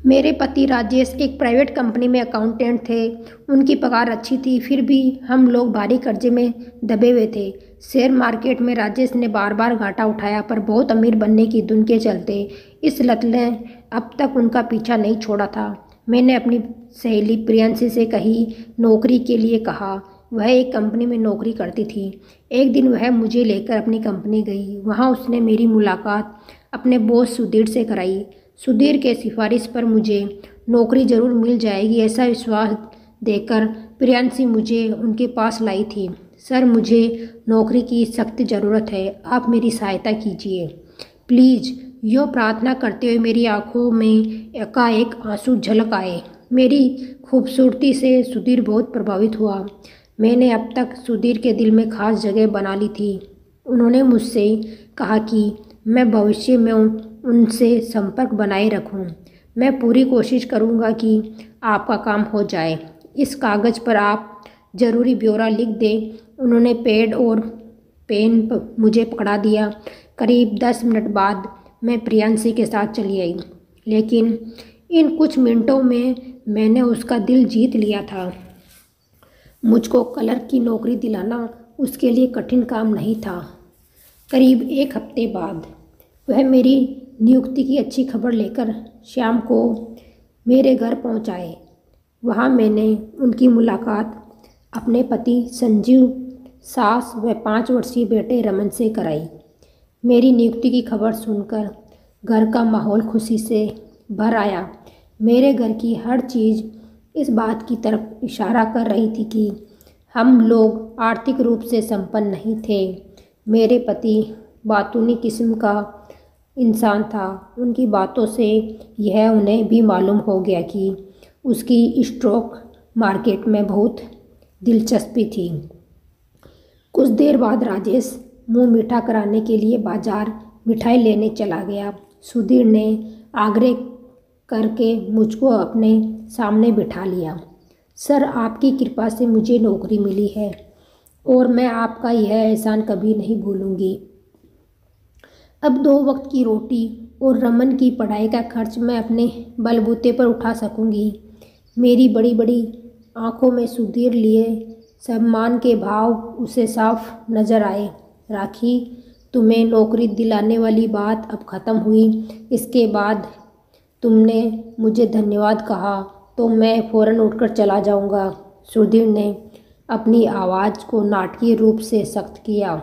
मेरे पति राजेश एक प्राइवेट कंपनी में अकाउंटेंट थे। उनकी पगार अच्छी थी, फिर भी हम लोग भारी कर्जे में दबे हुए थे। शेयर मार्केट में राजेश ने बार बार घाटा उठाया, पर बहुत अमीर बनने की धुन के चलते इस लत ने अब तक उनका पीछा नहीं छोड़ा था। मैंने अपनी सहेली प्रियंशी से कही नौकरी के लिए कहा। वह एक कंपनी में नौकरी करती थी। एक दिन वह मुझे लेकर अपनी कंपनी गई। वहाँ उसने मेरी मुलाकात अपने बॉस सुधीर से कराई। सुधीर के सिफारिश पर मुझे नौकरी जरूर मिल जाएगी, ऐसा विश्वास देकर प्रियंशी मुझे उनके पास लाई थी। सर, मुझे नौकरी की सख्त ज़रूरत है, आप मेरी सहायता कीजिए प्लीज़। यो प्रार्थना करते हुए मेरी आंखों में एकाएक आंसू झलक आए। मेरी खूबसूरती से सुधीर बहुत प्रभावित हुआ। मैंने अब तक सुधीर के दिल में खास जगह बना ली थी। उन्होंने मुझसे कहा कि मैं भविष्य में उनसे संपर्क बनाए रखूं। मैं पूरी कोशिश करूंगा कि आपका काम हो जाए। इस कागज़ पर आप ज़रूरी ब्यौरा लिख दें। उन्होंने पैड और पेन मुझे पकड़ा दिया। करीब 10 मिनट बाद मैं प्रियंशी के साथ चली आई, लेकिन इन कुछ मिनटों में मैंने उसका दिल जीत लिया था। मुझको क्लर्क की नौकरी दिलाना उसके लिए कठिन काम नहीं था। करीब 1 हफ्ते बाद वह मेरी नियुक्ति की अच्छी खबर लेकर शाम को मेरे घर पहुंच आए। वहां मैंने उनकी मुलाकात अपने पति संजीव, सास व 5 वर्षीय बेटे रमन से कराई। मेरी नियुक्ति की खबर सुनकर घर का माहौल खुशी से भर आया। मेरे घर की हर चीज़ इस बात की तरफ इशारा कर रही थी कि हम लोग आर्थिक रूप से संपन्न नहीं थे। मेरे पति बातूनी किस्म का इंसान था। उनकी बातों से यह उन्हें भी मालूम हो गया कि उसकी स्टॉक मार्केट में बहुत दिलचस्पी थी। कुछ देर बाद राजेश मुंह मीठा कराने के लिए बाजार मिठाई लेने चला गया। सुधीर ने आग्रह करके मुझको अपने सामने बिठा लिया। सर, आपकी कृपा से मुझे नौकरी मिली है और मैं आपका यह एहसान कभी नहीं भूलूंगी। अब 2 वक्त की रोटी और रमन की पढ़ाई का खर्च मैं अपने बलबूते पर उठा सकूंगी। मेरी बड़ी बड़ी आंखों में सुधीर लिए सम्मान के भाव उसे साफ नजर आए। राखी, तुम्हें नौकरी दिलाने वाली बात अब ख़त्म हुई। इसके बाद तुमने मुझे धन्यवाद कहा तो मैं फ़ौरन उठकर चला जाऊंगा। सुधीर ने अपनी आवाज़ को नाटकीय रूप से सख्त किया,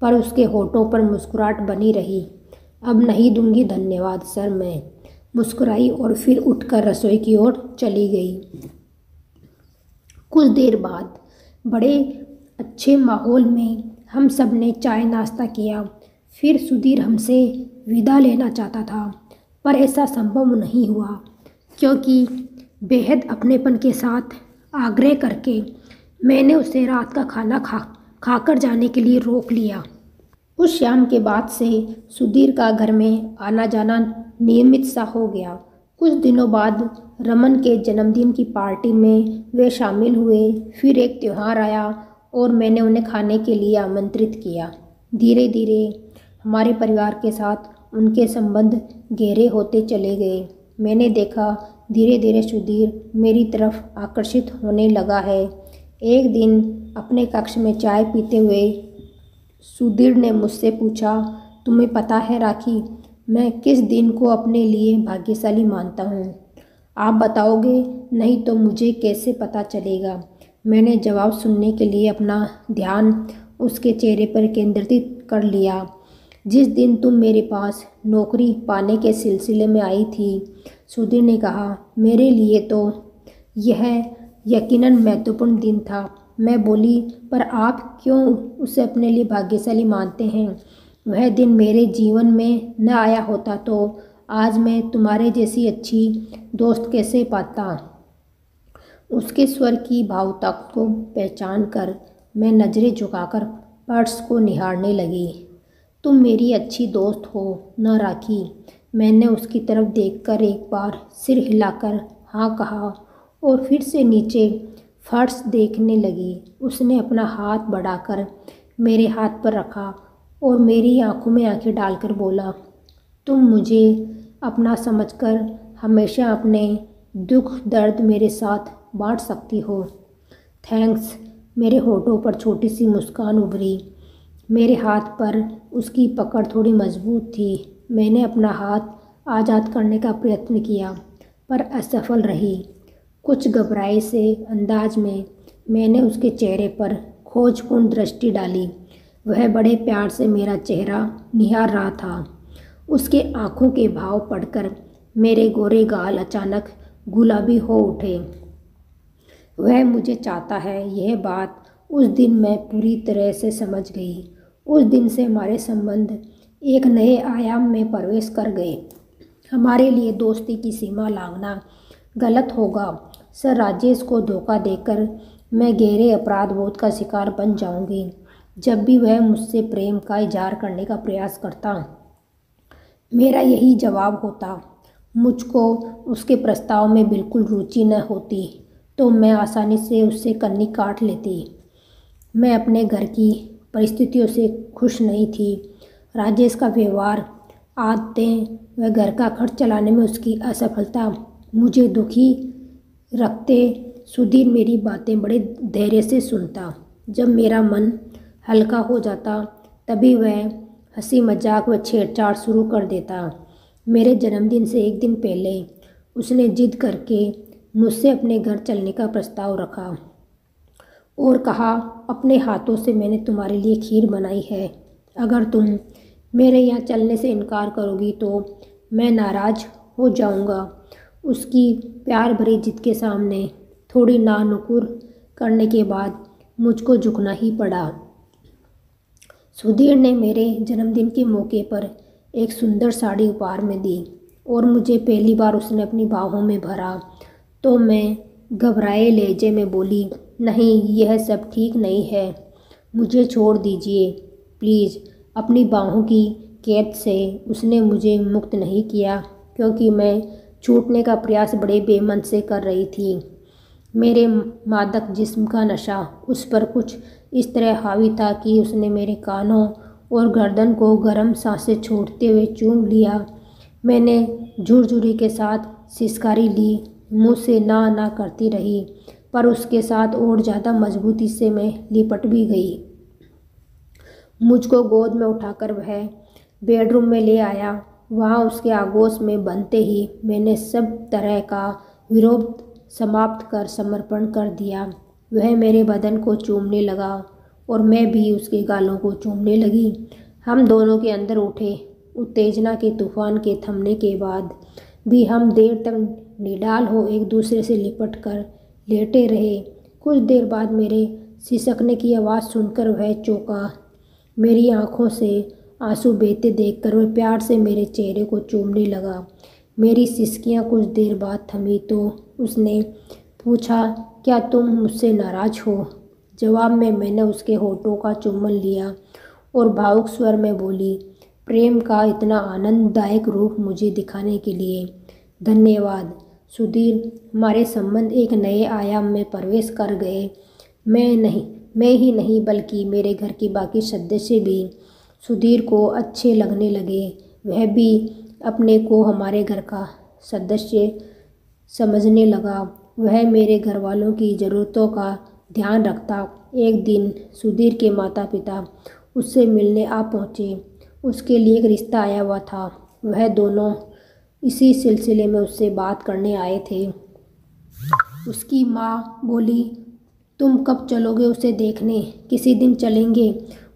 पर उसके होठों पर मुस्कुराहट बनी रही। अब नहीं दूंगी धन्यवाद सर, मैं मुस्कुराई और फिर उठकर रसोई की ओर चली गई। कुछ देर बाद बड़े अच्छे माहौल में हम सब ने चाय नाश्ता किया। फिर सुधीर हमसे विदा लेना चाहता था, पर ऐसा संभव नहीं हुआ क्योंकि बेहद अपनेपन के साथ आग्रह करके मैंने उसे रात का खाना खाकर जाने के लिए रोक लिया। उस शाम के बाद से सुधीर का घर में आना जाना नियमित सा हो गया। कुछ दिनों बाद रमन के जन्मदिन की पार्टी में वे शामिल हुए। फिर एक त्यौहार आया और मैंने उन्हें खाने के लिए आमंत्रित किया। धीरे धीरे हमारे परिवार के साथ उनके संबंध गहरे होते चले गए। मैंने देखा धीरे धीरे सुधीर मेरी तरफ आकर्षित होने लगा है। एक दिन अपने कक्ष में चाय पीते हुए सुधीर ने मुझसे पूछा, तुम्हें पता है राखी, मैं किस दिन को अपने लिए भाग्यशाली मानता हूँ? आप बताओगे? नहीं तो मुझे कैसे पता चलेगा? मैंने जवाब सुनने के लिए अपना ध्यान उसके चेहरे पर केंद्रित कर लिया। जिस दिन तुम मेरे पास नौकरी पाने के सिलसिले में आई थी, सुधीर ने कहा। मेरे लिए तो यह यकीनन महत्वपूर्ण दिन था। मैं बोली, पर आप क्यों उसे अपने लिए भाग्यशाली मानते हैं? वह दिन मेरे जीवन में न आया होता तो आज मैं तुम्हारे जैसी अच्छी दोस्त कैसे पाता? उसके स्वर की भावुकता को पहचान कर मैं नज़रें झुकाकर पर्स को निहारने लगी। तुम मेरी अच्छी दोस्त हो ना राखी? मैंने उसकी तरफ देखकर एक बार सिर हिलाकर हाँ कहा और फिर से नीचे फर्श देखने लगी। उसने अपना हाथ बढ़ाकर मेरे हाथ पर रखा और मेरी आंखों में आंखें डालकर बोला, तुम मुझे अपना समझकर हमेशा अपने दुख दर्द मेरे साथ बांट सकती हो। थैंक्स। मेरे होठों पर छोटी सी मुस्कान उभरी। मेरे हाथ पर उसकी पकड़ थोड़ी मजबूत थी। मैंने अपना हाथ आज़ाद करने का प्रयत्न किया पर असफल रही। कुछ घबराए से अंदाज में मैंने उसके चेहरे पर खोजपूर्ण दृष्टि डाली। वह बड़े प्यार से मेरा चेहरा निहार रहा था। उसके आंखों के भाव पढ़कर मेरे गोरे गाल अचानक गुलाबी हो उठे। वह मुझे चाहता है, यह बात उस दिन मैं पूरी तरह से समझ गई। उस दिन से हमारे संबंध एक नए आयाम में प्रवेश कर गए। हमारे लिए दोस्ती की सीमा लांघना गलत होगा। सर राजेश को धोखा देकर मैं गहरे अपराध बोध का शिकार बन जाऊंगी। जब भी वह मुझसे प्रेम का इजहार करने का प्रयास करता, मेरा यही जवाब होता। मुझको उसके प्रस्ताव में बिल्कुल रुचि न होती तो मैं आसानी से उससे कन्नी काट लेती। मैं अपने घर की परिस्थितियों से खुश नहीं थी। राजेश का व्यवहार, आदतें व घर का खर्च चलाने में उसकी असफलता मुझे दुखी रखते। सुधीर मेरी बातें बड़े धैर्य से सुनता। जब मेरा मन हल्का हो जाता तभी वह हंसी मजाक व छेड़छाड़ शुरू कर देता। मेरे जन्मदिन से एक दिन पहले उसने जिद करके मुझसे अपने घर चलने का प्रस्ताव रखा और कहा, अपने हाथों से मैंने तुम्हारे लिए खीर बनाई है। अगर तुम मेरे यहाँ चलने से इनकार करोगी तो मैं नाराज़ हो जाऊँगा। उसकी प्यार भरी जिद के सामने थोड़ी नानुकुर करने के बाद मुझको झुकना ही पड़ा। सुधीर ने मेरे जन्मदिन के मौके पर एक सुंदर साड़ी उपहार में दी और मुझे पहली बार उसने अपनी बाहों में भरा तो मैं घबराए लहजे में बोली, नहीं, यह सब ठीक नहीं है, मुझे छोड़ दीजिए प्लीज़। अपनी बाहों की कैद से उसने मुझे मुक्त नहीं किया क्योंकि मैं छूटने का प्रयास बड़े बेमन से कर रही थी। मेरे मादक जिस्म का नशा उस पर कुछ इस तरह हावी था कि उसने मेरे कानों और गर्दन को गर्म सांसें छोड़ते हुए चूम लिया। मैंने झुरझुरी के साथ सिसकारी ली। मुँह से ना ना करती रही पर उसके साथ और ज़्यादा मजबूती से मैं लिपट भी गई। मुझको गोद में उठाकर वह बेडरूम में ले आया। वहाँ उसके आगोश में बनते ही मैंने सब तरह का विरोध समाप्त कर समर्पण कर दिया। वह मेरे बदन को चूमने लगा और मैं भी उसके गालों को चूमने लगी। हम दोनों के अंदर उठे उत्तेजना के तूफान के थमने के बाद भी हम देर तक निडाल हो एक दूसरे से लिपट कर लेटे रहे। कुछ देर बाद मेरे सिसकने की आवाज़ सुनकर वह चौंका। मेरी आंखों से आंसू बहते देखकर वह प्यार से मेरे चेहरे को चूमने लगा। मेरी सिसकियां कुछ देर बाद थमी तो उसने पूछा, क्या तुम मुझसे नाराज़ हो? जवाब में मैंने उसके होठों का चुम्बन लिया और भावुक स्वर में बोली, प्रेम का इतना आनंददायक रूप मुझे दिखाने के लिए धन्यवाद। सुधीर, हमारे संबंध एक नए आयाम में प्रवेश कर गए। मैं ही नहीं बल्कि मेरे घर की बाकी सदस्य भी सुधीर को अच्छे लगने लगे। वह भी अपने को हमारे घर का सदस्य समझने लगा। वह मेरे घर वालों की ज़रूरतों का ध्यान रखता। एक दिन सुधीर के माता पिता उससे मिलने आ पहुँचे। उसके लिए एक रिश्ता आया हुआ था। वह दोनों इसी सिलसिले में उससे बात करने आए थे। उसकी माँ बोली, तुम कब चलोगे उसे देखने? किसी दिन चलेंगे,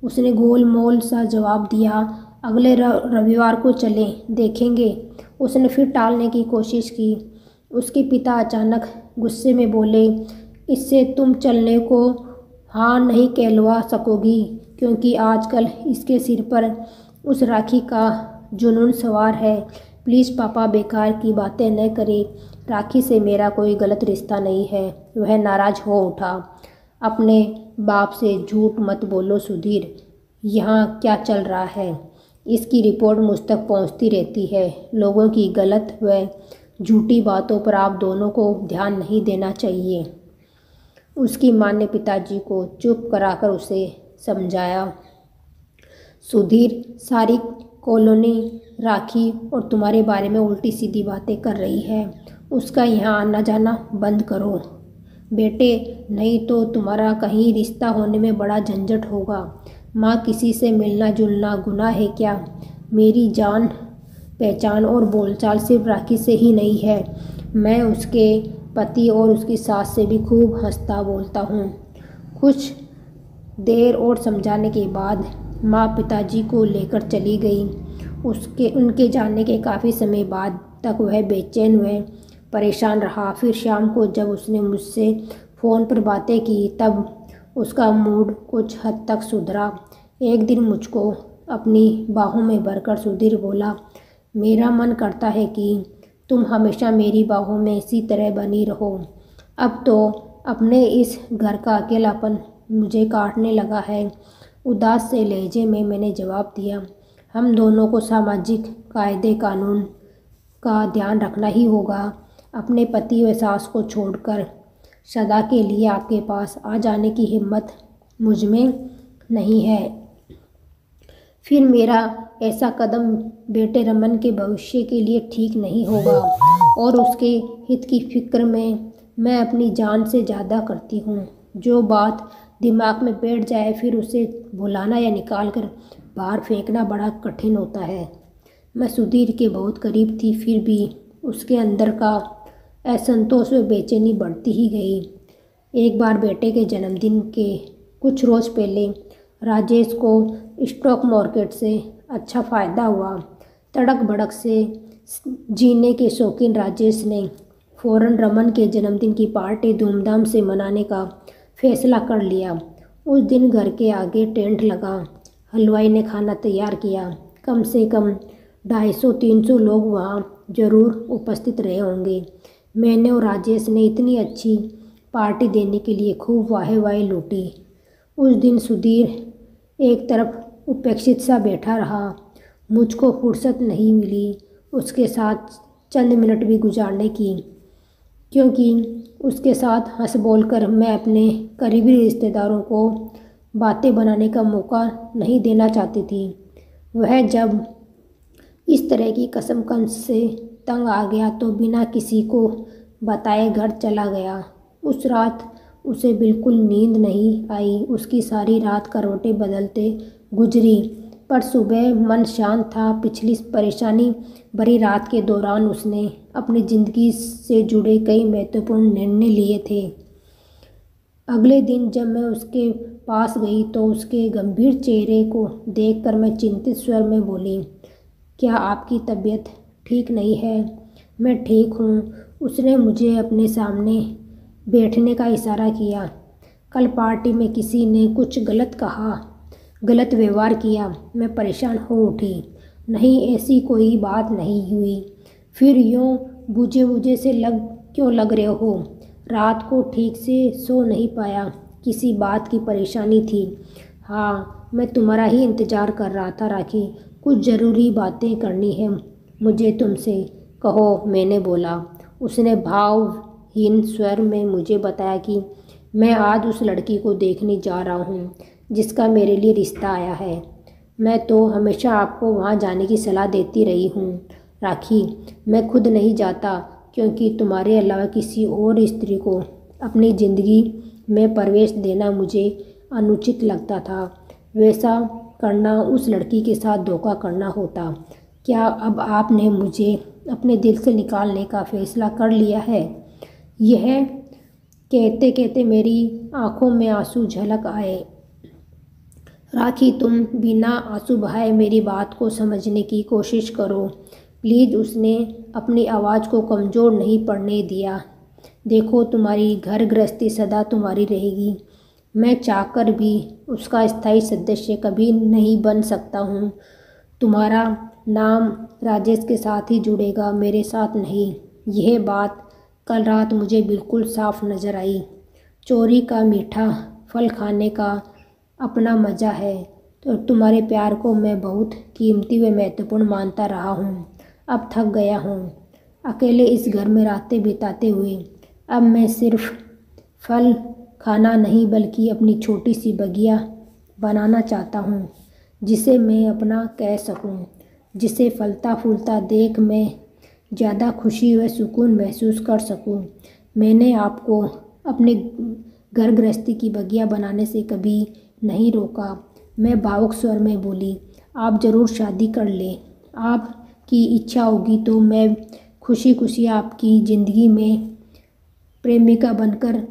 उसने गोलमोल सा जवाब दिया। अगले रविवार को चलें, देखेंगे। उसने फिर टालने की कोशिश की। उसके पिता अचानक गुस्से में बोले, इससे तुम चलने को हाँ नहीं कहलवा सकोगी क्योंकि आजकल इसके सिर पर उस राखी का जुनून सवार है। प्लीज़ पापा, बेकार की बातें न करें। राखी से मेरा कोई गलत रिश्ता नहीं है। वह नाराज़ हो उठा। अपने बाप से झूठ मत बोलो सुधीर। यहाँ क्या चल रहा है, इसकी रिपोर्ट मुझ तक पहुँचती रहती है। लोगों की गलत व झूठी बातों पर आप दोनों को ध्यान नहीं देना चाहिए। उसकी माँ ने पिताजी को चुप कराकर उसे समझाया। सुधीर, सारी कॉलोनी राखी और तुम्हारे बारे में उल्टी सीधी बातें कर रही है। उसका यहाँ आना जाना बंद करो बेटे, नहीं तो तुम्हारा कहीं रिश्ता होने में बड़ा झंझट होगा। माँ, किसी से मिलना जुलना गुनाह है क्या? मेरी जान पहचान और बोलचाल सिर्फ राखी से ही नहीं है, मैं उसके पति और उसकी सास से भी खूब हंसता बोलता हूँ। कुछ देर और समझाने के बाद माँ पिताजी को लेकर चली गई। उनके जाने के काफ़ी समय बाद तक वह बेचैन व परेशान रहा। फिर शाम को जब उसने मुझसे फ़ोन पर बातें की तब उसका मूड कुछ हद तक सुधरा। एक दिन मुझको अपनी बाहों में भरकर सुधीर बोला, मेरा मन करता है कि तुम हमेशा मेरी बाहों में इसी तरह बनी रहो। अब तो अपने इस घर का अकेलापन मुझे काटने लगा है। उदास से लहजे में मैंने जवाब दिया, हम दोनों को सामाजिक कायदे कानून का ध्यान रखना ही होगा। अपने पति व सास को छोड़कर सदा के लिए आपके पास आ जाने की हिम्मत मुझ में नहीं है। फिर मेरा ऐसा कदम बेटे रमन के भविष्य के लिए ठीक नहीं होगा और उसके हित की फिक्र में मैं अपनी जान से ज़्यादा करती हूँ। जो बात दिमाग में बैठ जाए फिर उसे भुलाना या निकाल कर बाहर फेंकना बड़ा कठिन होता है। मैं सुधीर के बहुत करीब थी, फिर भी उसके अंदर का असंतोष व बेचैनी बढ़ती ही गई। एक बार बेटे के जन्मदिन के कुछ रोज़ पहले राजेश को स्टॉक मार्केट से अच्छा फ़ायदा हुआ। तड़क भड़क से जीने के शौकीन राजेश ने फ़ौरन रमन के जन्मदिन की पार्टी धूमधाम से मनाने का फैसला कर लिया। उस दिन घर के आगे टेंट लगा, हलवाई ने खाना तैयार किया। कम से कम 250-300 लोग वहाँ ज़रूर उपस्थित रहे होंगे। मैंने और राजेश ने इतनी अच्छी पार्टी देने के लिए खूब वाहे लूटी। उस दिन सुधीर एक तरफ उपेक्षित सा बैठा रहा। मुझको फुर्सत नहीं मिली उसके साथ चंद मिनट भी गुजारने की, क्योंकि उसके साथ हंस बोलकर मैं अपने करीबी रिश्तेदारों को बातें बनाने का मौका नहीं देना चाहती थी। वह जब इस तरह की कसमकस से तंग आ गया तो बिना किसी को बताए घर चला गया। उस रात उसे बिल्कुल नींद नहीं आई। उसकी सारी रात करवटें बदलते गुजरी, पर सुबह मन शांत था। पिछली परेशानी भरी रात के दौरान उसने अपनी ज़िंदगी से जुड़े कई महत्वपूर्ण निर्णय लिए थे। अगले दिन जब मैं उसके पास गई तो उसके गंभीर चेहरे को देखकर मैं चिंतित स्वर में बोली, क्या आपकी तबीयत ठीक नहीं है? मैं ठीक हूँ। उसने मुझे अपने सामने बैठने का इशारा किया। कल पार्टी में किसी ने कुछ गलत कहा, गलत व्यवहार किया। मैं परेशान हो उठी। नहीं, ऐसी कोई बात नहीं हुई। फिर यूँ बुझे बुझे से क्यों लग रहे हो? रात को ठीक से सो नहीं पाया, किसी बात की परेशानी थी? हाँ, मैं तुम्हारा ही इंतज़ार कर रहा था राखी। कुछ ज़रूरी बातें करनी है मुझे तुमसे। कहो, मैंने बोला। उसने भावहीन स्वर में मुझे बताया कि मैं आज उस लड़की को देखने जा रहा हूँ जिसका मेरे लिए रिश्ता आया है। मैं तो हमेशा आपको वहाँ जाने की सलाह देती रही हूँ राखी। मैं खुद नहीं जाता क्योंकि तुम्हारे अलावा किसी और स्त्री को अपनी ज़िंदगी में प्रवेश देना मुझे अनुचित लगता था। वैसा करना उस लड़की के साथ धोखा करना होता। क्या अब आपने मुझे अपने दिल से निकालने का फैसला कर लिया है? यह कहते कहते मेरी आंखों में आंसू झलक आए। राखी, तुम बिना आंसू बहाए मेरी बात को समझने की कोशिश करो प्लीज़। उसने अपनी आवाज़ को कमज़ोर नहीं पड़ने दिया। देखो, तुम्हारी घर गृहस्थी सदा तुम्हारी रहेगी। मैं चाहकर भी उसका स्थायी सदस्य कभी नहीं बन सकता हूँ। तुम्हारा नाम राजेश के साथ ही जुड़ेगा, मेरे साथ नहीं। यह बात कल रात मुझे बिल्कुल साफ नज़र आई। चोरी का मीठा फल खाने का अपना मज़ा है। तो तुम्हारे प्यार को मैं बहुत कीमती व महत्वपूर्ण मानता रहा हूँ। अब थक गया हूँ अकेले इस घर में रातें बिताते हुए। अब मैं सिर्फ फल खाना नहीं बल्कि अपनी छोटी सी बगिया बनाना चाहता हूँ जिसे मैं अपना कह सकूँ। जिसे फलता फूलता देख मैं ज़्यादा खुशी व सुकून महसूस कर सकूं। मैंने आपको अपने घर गृहस्थी की बगिया बनाने से कभी नहीं रोका। मैं भावुक स्वर में बोली, आप ज़रूर शादी कर लें। आपकी इच्छा होगी तो मैं खुशी खुशी आपकी ज़िंदगी में प्रेमिका बनकर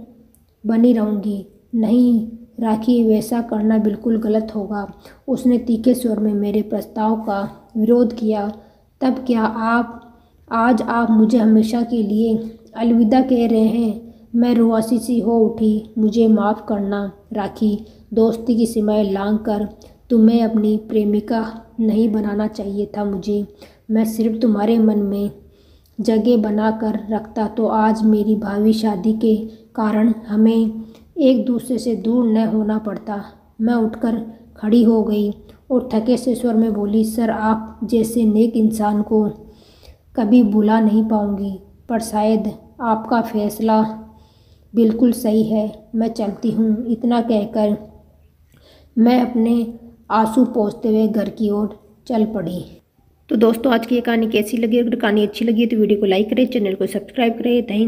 बनी रहूँगी। नहीं राखी, वैसा करना बिल्कुल गलत होगा। उसने तीखे स्वर में मेरे प्रस्ताव का विरोध किया। तब क्या आज आप मुझे हमेशा के लिए अलविदा कह रहे हैं? मैं रुआसी सी हो उठी। मुझे माफ़ करना राखी, दोस्ती की सीमाएं लांघ कर तुम्हें अपनी प्रेमिका नहीं बनाना चाहिए था मुझे। मैं सिर्फ तुम्हारे मन में जगह बना कर रखता तो आज मेरी भावी शादी के कारण हमें एक दूसरे से दूर न होना पड़ता। मैं उठकर खड़ी हो गई और थके से स्वर में बोली, सर, आप जैसे नेक इंसान को कभी भुला नहीं पाऊंगी, पर शायद आपका फैसला बिल्कुल सही है। मैं चलती हूँ। इतना कहकर मैं अपने आंसू पोंछते हुए घर की ओर चल पड़ी। तो दोस्तों, आज की ये कहानी कैसी लगी? अगर कहानी अच्छी लगी तो वीडियो को लाइक करें, चैनल को सब्सक्राइब करें। थैंक